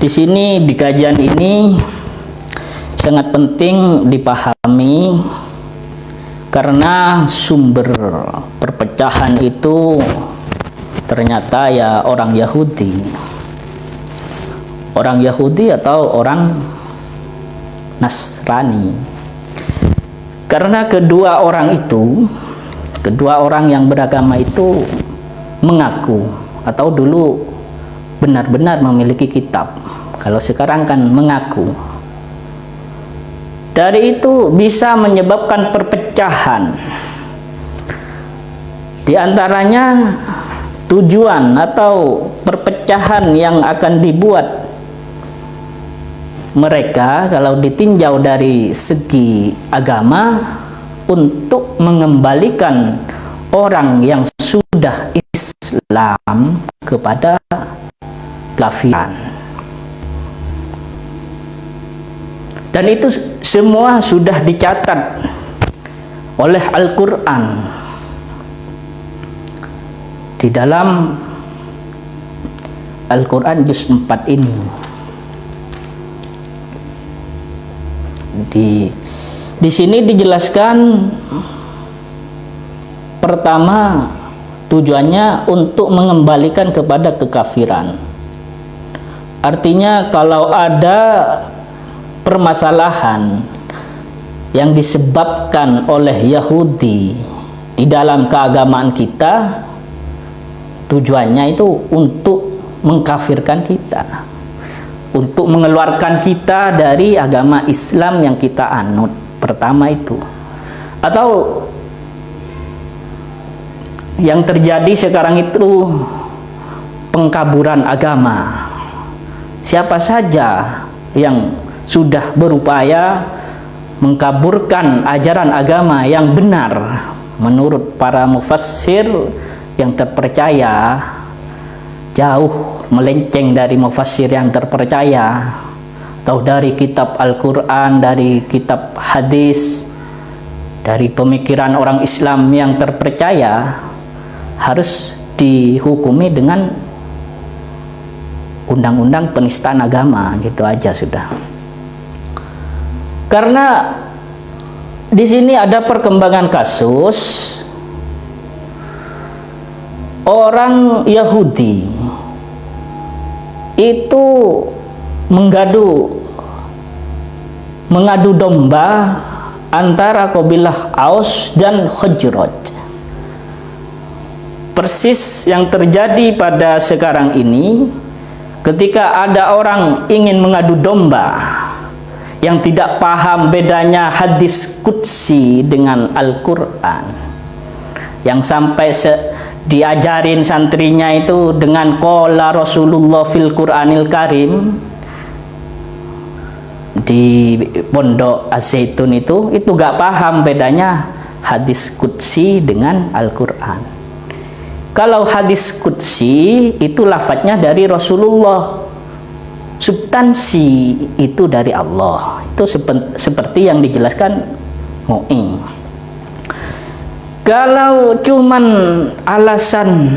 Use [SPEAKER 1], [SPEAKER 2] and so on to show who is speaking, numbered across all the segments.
[SPEAKER 1] Di sini di kajian ini sangat penting dipahami karena sumber perpecahan itu ternyata ya orang Yahudi. Orang Yahudi atau orang Nasrani. Karena kedua orang yang beragama itu mengaku atau dulu benar-benar memiliki kitab. Kalau sekarang kan mengaku. Dari itu bisa menyebabkan perpecahan. Di antaranya tujuan atau perpecahan yang akan dibuat mereka kalau ditinjau dari segi agama untuk mengembalikan orang yang sudah Islam kepada kekafiran. Dan itu semua sudah dicatat oleh Al-Quran di dalam Al-Quran juz 4 ini. Di sini dijelaskan pertama tujuannya untuk mengembalikan kepada kekafiran. Artinya kalau ada permasalahan yang disebabkan oleh Yahudi di dalam keagamaan kita, tujuannya itu untuk mengkafirkan kita, untuk mengeluarkan kita dari agama Islam yang kita anut. Pertama itu. Atau yang terjadi sekarang itu pengkaburan agama. Siapa saja yang sudah berupaya mengkaburkan ajaran agama yang benar menurut para mufassir yang terpercaya, jauh melenceng dari mufassir yang terpercaya atau dari kitab Al-Quran, dari kitab hadis, dari pemikiran orang Islam yang terpercaya, harus dihukumi dengan undang-undang penistaan agama, gitu aja sudah. Karena di sini ada perkembangan kasus orang Yahudi itu mengadu domba antara kabilah Aus dan Khazraj. Persis yang terjadi pada sekarang ini, ketika ada orang ingin mengadu domba yang tidak paham bedanya hadis qudsi dengan Al-Quran, yang sampai diajarin santrinya itu dengan qala Rasulullah fil Quranil Karim di pondok Az-Zaitun itu gak paham bedanya hadis qudsi dengan Al-Quran. Kalau hadis qudsi itu lafadznya dari Rasulullah, substansi itu dari Allah. Itu seperti yang dijelaskan Mu'i. Kalau cuman alasan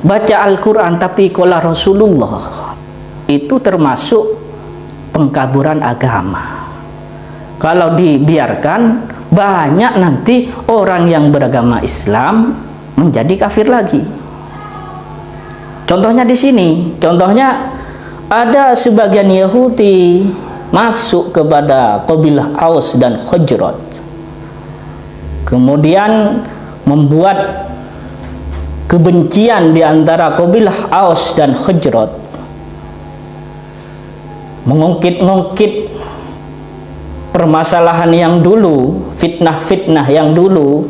[SPEAKER 1] baca Al-Quran tapi qala Rasulullah, itu termasuk pengkaburan agama. Kalau dibiarkan, banyak nanti orang yang beragama Islam menjadi kafir lagi. Contohnya di sini, ada sebagian Yahudi masuk kepada kabilah Aus dan Khazraj, kemudian membuat kebencian di antara kabilah Aus dan Khazraj, mengungkit-ungkit permasalahan yang dulu, fitnah-fitnah yang dulu,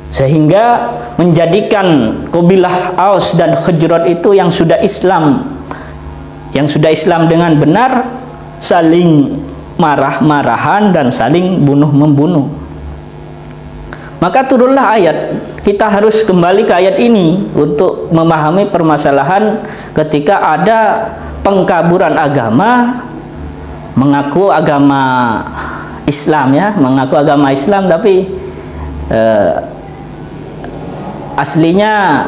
[SPEAKER 1] sehingga menjadikan kabilah Aus dan Khazraj itu yang sudah Islam dengan benar saling marah-marahan dan saling bunuh-membunuh. Maka turunlah ayat. Kita harus kembali ke ayat ini untuk memahami permasalahan ketika ada pengkaburan agama, mengaku agama Islam, ya, mengaku agama Islam tapi aslinya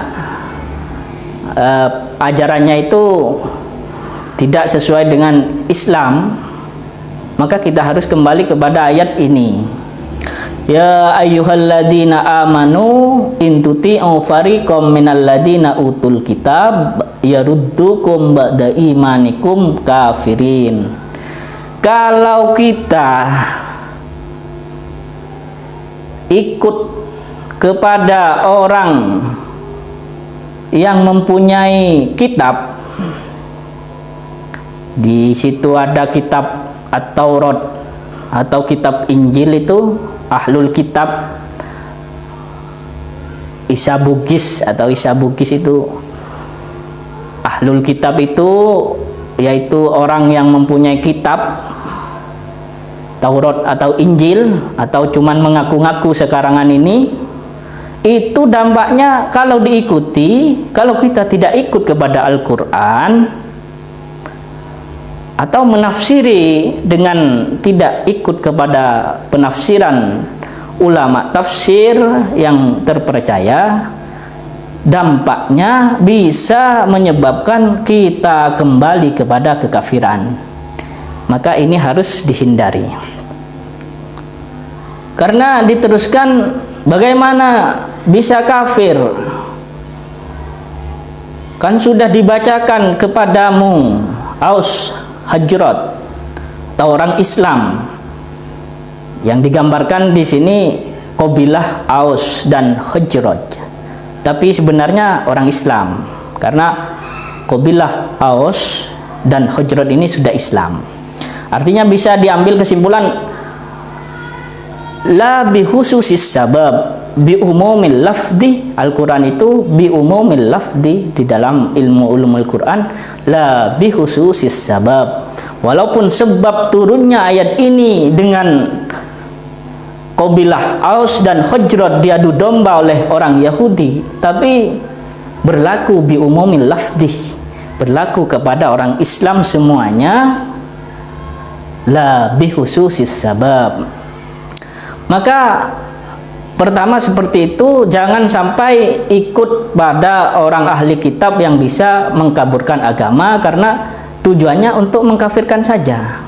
[SPEAKER 1] ajarannya itu tidak sesuai dengan Islam, maka kita harus kembali kepada ayat ini. Ya ayyuhalladzina amanu in tuti'u fariqam minalladzina utul kitab yaruddukum ba'da imanikum kafirin. Kalau kita ikut kepada orang yang mempunyai kitab, di situ ada kitab At-Taurat atau kitab Injil, itu ahlul kitab. Isa Bugis itu ahlul kitab, itu yaitu orang yang mempunyai kitab Taurat atau Injil, atau cuman mengaku-ngaku sekarangan ini. Itu dampaknya kalau diikuti, kalau kita tidak ikut kepada Al-Quran atau menafsiri dengan tidak ikut kepada penafsiran ulama tafsir yang terpercaya, dampaknya bisa menyebabkan kita kembali kepada kekafiran. Maka ini harus dihindari. Karena diteruskan, bagaimana bisa kafir? Kan sudah dibacakan kepadamu Aus Hajrat, atau orang Islam, yang digambarkan di sini kabilah Aus dan Hajrat, tapi sebenarnya orang Islam, karena kabilah Aus dan Hajrat ini sudah Islam. Artinya bisa diambil kesimpulan la bihususis sabab bi umumil lafdi. Al-Quran itu bi umumil lafdi, di dalam ilmu ulumul Quran la bihususis sabab. Walaupun sebab turunnya ayat ini dengan kabilah Aus dan Hajrat diadu domba oleh orang Yahudi, tapi berlaku bi umumil lafdi, berlaku kepada orang Islam semuanya, la bihususis sabab. Maka pertama seperti itu, jangan sampai ikut pada orang ahli kitab yang bisa mengkaburkan agama, karena tujuannya untuk mengkafirkan saja,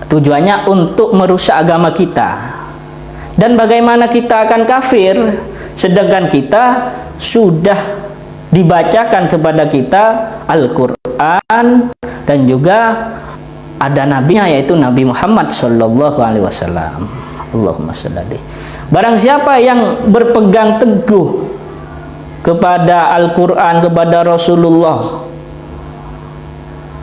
[SPEAKER 1] tujuannya untuk merusak agama kita. Dan bagaimana kita akan kafir sedangkan kita sudah dibacakan kepada kita Al-Quran, dan juga ada nabinya, yaitu Nabi Muhammad Sallallahu Alaihi Wasallam. Allahumma sholli. Barang siapa yang berpegang teguh kepada Al-Quran, kepada Rasulullah,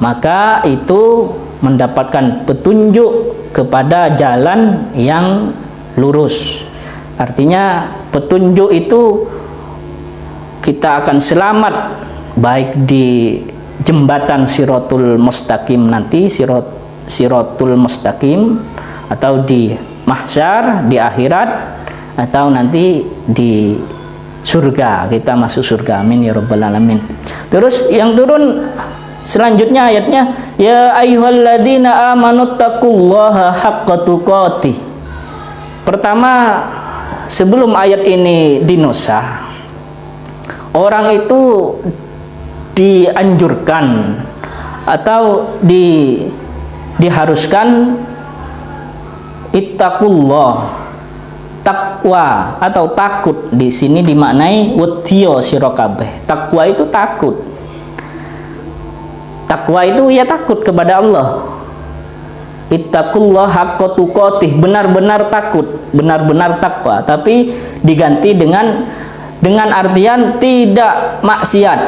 [SPEAKER 1] maka itu mendapatkan petunjuk kepada jalan yang lurus. Artinya petunjuk itu kita akan selamat, baik di jembatan Siratul Mustaqim nanti, Siratul Mustaqim, atau di mahsyar, di akhirat, atau nanti di surga, kita masuk surga. Amin ya rabbal alamin. Terus yang turun selanjutnya ayatnya, ya ayyuhalladzina amanu taqullaha haqqa tuqatih. Pertama, sebelum ayat ini dinusah, orang itu dianjurkan atau diharuskan ittaqullah, takwa atau takut. Di sini dimaknai wedya sira kabeh. Takwa itu takut. Takwa itu ya takut kepada Allah. Ittaqullah haqqa tuqatih, benar-benar takut, benar-benar takwa. Tapi diganti dengan artian tidak maksiat,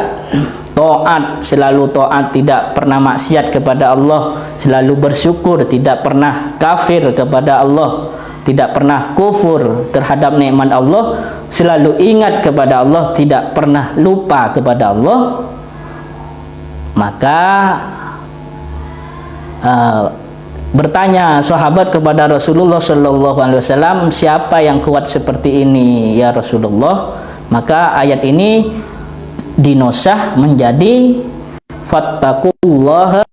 [SPEAKER 1] taat, selalu taat, tidak pernah maksiat kepada Allah, selalu bersyukur, tidak pernah kafir kepada Allah, tidak pernah kufur terhadap nikmat Allah, selalu ingat kepada Allah, tidak pernah lupa kepada Allah. Maka bertanya sahabat kepada Rasulullah Shallallahu Alaihi Wasallam, siapa yang kuat seperti ini ya Rasulullah? Maka ayat ini dinosah menjadi fattaqullaha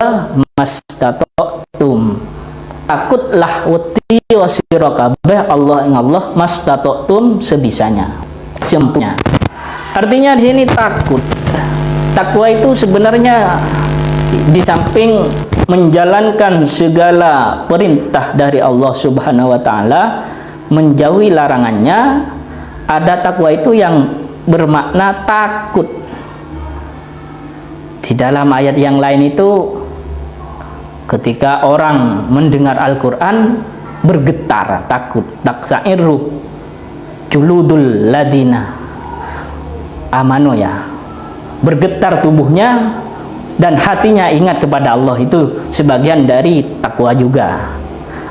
[SPEAKER 1] mastata'tum, takutlah wedi sira kabeh Allah ing Allah mastata'tum, sebisanya, sempunya. Artinya di sini takut. Takwa itu sebenarnya di samping menjalankan segala perintah dari Allah Subhanahu wa taala, menjauhi larangannya, ada takwa itu yang bermakna takut. Di dalam ayat yang lain itu, ketika orang mendengar Al-Quran bergetar, takut. Taksairu juludul ladina amanu, ya, bergetar tubuhnya dan hatinya ingat kepada Allah. Itu sebagian dari takwa juga.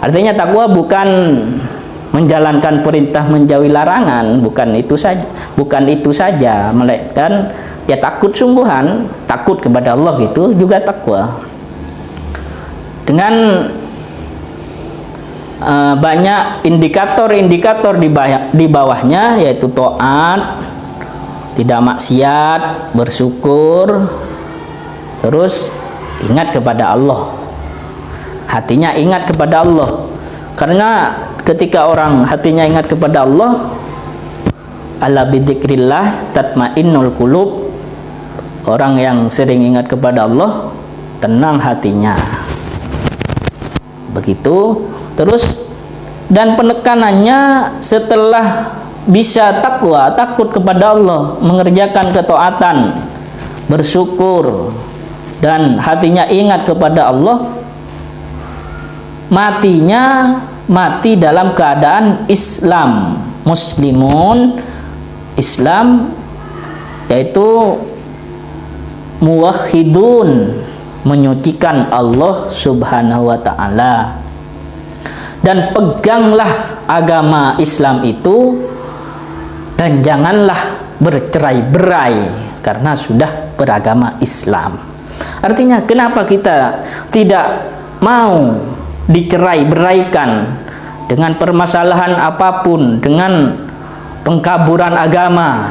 [SPEAKER 1] Artinya takwa bukan menjalankan perintah, menjauhi larangan, bukan itu saja, melainkan ya takut sungguhan, takut kepada Allah, gitu juga takwa. Dengan banyak indikator-indikator di bawahnya, yaitu taat, tidak maksiat, bersyukur, terus ingat kepada Allah, hatinya ingat kepada Allah. Karena ketika orang hatinya ingat kepada Allah, ala bidzikrillah tatmainnul qulub, orang yang sering ingat kepada Allah tenang hatinya. Begitu. Terus, dan penekanannya setelah bisa takwa, takut kepada Allah, mengerjakan ketaatan, bersyukur, dan hatinya ingat kepada Allah, mati dalam keadaan Islam, muslimun, Islam, yaitu muwahhidun, menyucikan Allah Subhanahu wa ta'ala. Dan peganglah agama Islam itu, dan janganlah bercerai-berai karena sudah beragama Islam. Artinya, kenapa kita tidak mau dicerai-beraikan dengan permasalahan apapun, dengan pengkaburan agama,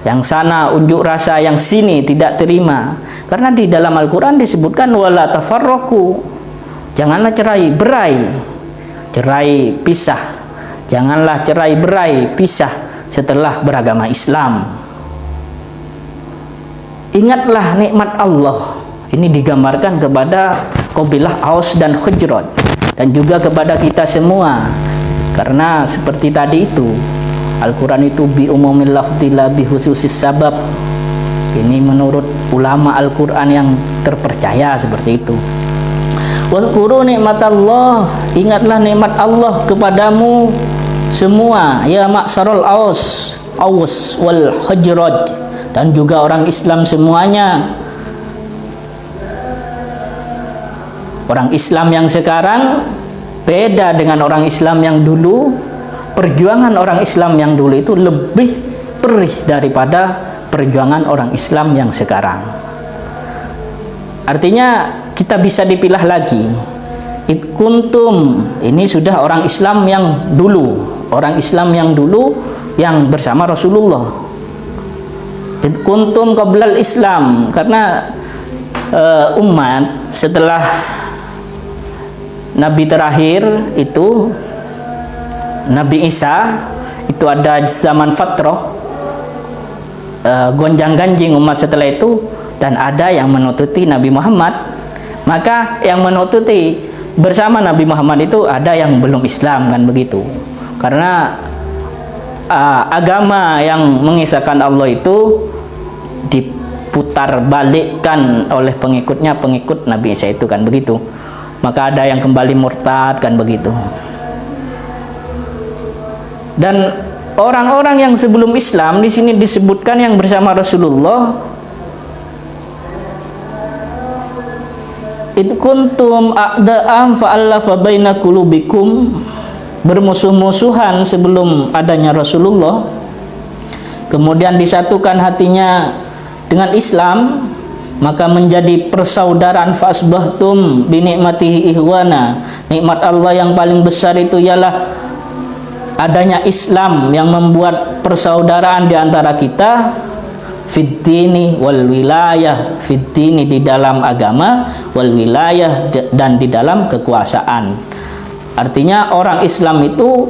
[SPEAKER 1] yang sana unjuk rasa, yang sini tidak terima? Karena di dalam Al-Quran disebutkan wala tafarraqu, janganlah cerai-berai, cerai pisah, janganlah cerai-berai pisah setelah beragama Islam. Ingatlah nikmat Allah. Ini digambarkan kepada kabilah Aus dan Khazraj, dan juga kepada kita semua. Karena seperti tadi itu, Al-Quran itu bi umumil lafzi la bi khususis sabab. Ini menurut ulama Al-Quran yang terpercaya seperti itu. Wadhkuru nikmatallah, ingatlah nikmat Allah kepadamu semua, ya ma'syarul Aus wal Khazraj, dan juga orang Islam semuanya. Orang Islam yang sekarang beda dengan orang Islam yang dulu. Perjuangan orang Islam yang dulu itu lebih perih daripada perjuangan orang Islam yang sekarang. Artinya kita bisa dipilah lagi. It kuntum, ini sudah orang Islam yang dulu, orang Islam yang dulu yang bersama Rasulullah. It kuntum qablal Islam, karena umat setelah Nabi terakhir itu Nabi Isa, itu ada zaman fatrah, gonjang-ganjing umat setelah itu, dan ada yang menututi Nabi Muhammad. Maka yang menututi bersama Nabi Muhammad itu ada yang belum Islam, kan begitu. Karena agama yang mengisahkan Allah itu diputar balikkan oleh pengikutnya, pengikut Nabi Isa itu, kan begitu. Maka ada yang kembali murtad, kan begitu. Dan orang-orang yang sebelum Islam di sini disebutkan yang bersama Rasulullah, id kuntum a'da'am fa'allafa baina qulubikum, bermusuh-musuhan sebelum adanya Rasulullah, kemudian disatukan hatinya dengan Islam, maka menjadi persaudaraan. Fasbahtum binikmatihi ihwana, nikmat Allah yang paling besar itu ialah adanya Islam yang membuat persaudaraan di antara kita. Fiddini wal wilayah, fiddini di dalam agama, wal wilayah dan di dalam kekuasaan. Artinya orang Islam itu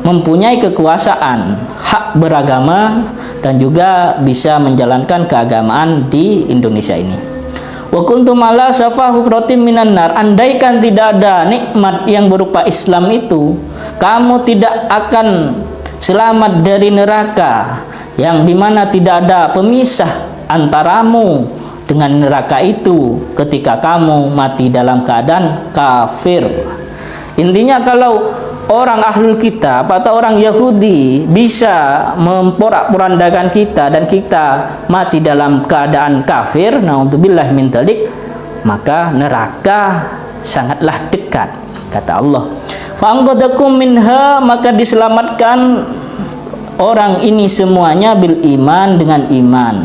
[SPEAKER 1] mempunyai kekuasaan, hak beragama, dan juga bisa menjalankan keagamaan di Indonesia ini. Wa kuntum ala safa hufratin minan nar. Andaikan tidak ada nikmat yang berupa Islam itu, kamu tidak akan selamat dari neraka, yang dimana tidak ada pemisah antaramu dengan neraka itu ketika kamu mati dalam keadaan kafir. Intinya kalau orang ahlul kitab atau orang Yahudi bisa memporak-porandakan kita dan kita mati dalam keadaan kafir, naudzubillah min dzalik, maka neraka sangatlah dekat, kata Allah. Fa'anqadakum minha, maka diselamatkan orang ini semuanya bil iman, dengan iman.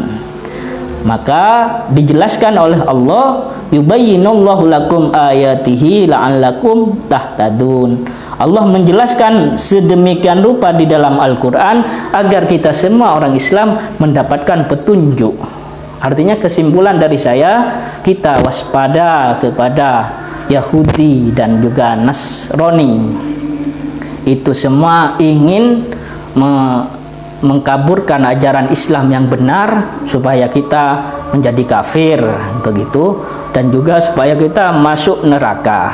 [SPEAKER 1] Maka dijelaskan oleh Allah, yubayyinullahu lakum ayatihi la'allakum tahtadun. Allah menjelaskan sedemikian rupa di dalam Al-Quran agar kita semua orang Islam mendapatkan petunjuk. Artinya kesimpulan dari saya, kita waspada kepada Yahudi dan juga Nasrani. Itu semua ingin mengkaburkan ajaran Islam yang benar supaya kita menjadi kafir, begitu, dan juga supaya kita masuk neraka.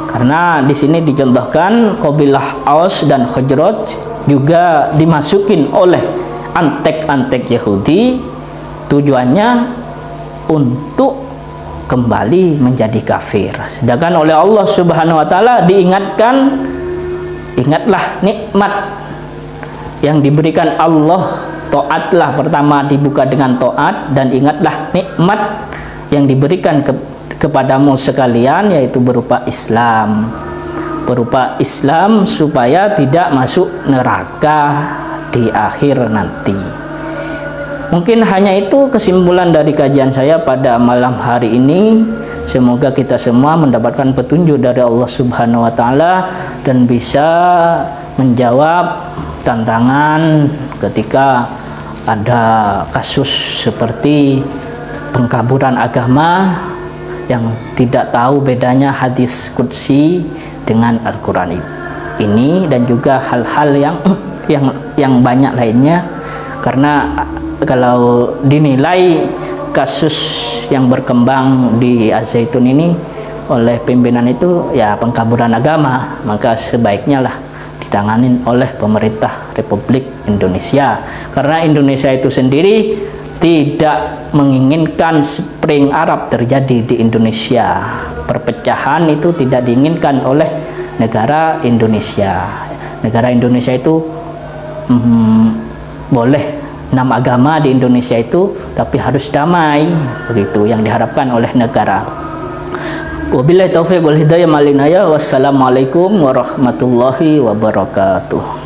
[SPEAKER 1] Karena di sini dicontohkan kabilah Aus dan Khazraj juga dimasukin oleh antek-antek Yahudi, tujuannya untuk kembali menjadi kafir. Sedangkan oleh Allah Subhanahu wa taala diingatkan, ingatlah nikmat yang diberikan Allah, taatlah, pertama dibuka dengan taat, dan ingatlah nikmat yang diberikan kepadamu sekalian, yaitu berupa Islam, supaya tidak masuk neraka di akhir nanti. Mungkin hanya itu kesimpulan dari kajian saya pada malam hari ini. Semoga kita semua mendapatkan petunjuk dari Allah Subhanahu wa taala dan bisa menjawab tantangan ketika ada kasus seperti pengkaburan agama yang tidak tahu bedanya hadis qudsi dengan Al-Quran ini, dan juga hal-hal yang banyak lainnya. Karena kalau dinilai kasus yang berkembang di Az-Zaitun ini oleh pimpinan itu ya pengkaburan agama, maka sebaiknya lah ditanganin oleh pemerintah Republik Indonesia, karena Indonesia itu sendiri tidak menginginkan Spring Arab terjadi di Indonesia. Perpecahan itu tidak diinginkan oleh negara Indonesia. Negara Indonesia itu boleh 6 agama di Indonesia itu, tapi harus damai, begitu yang diharapkan oleh negara. Wabillahi taufiq wal hidayah, wassalamualaikum warahmatullahi wabarakatuh.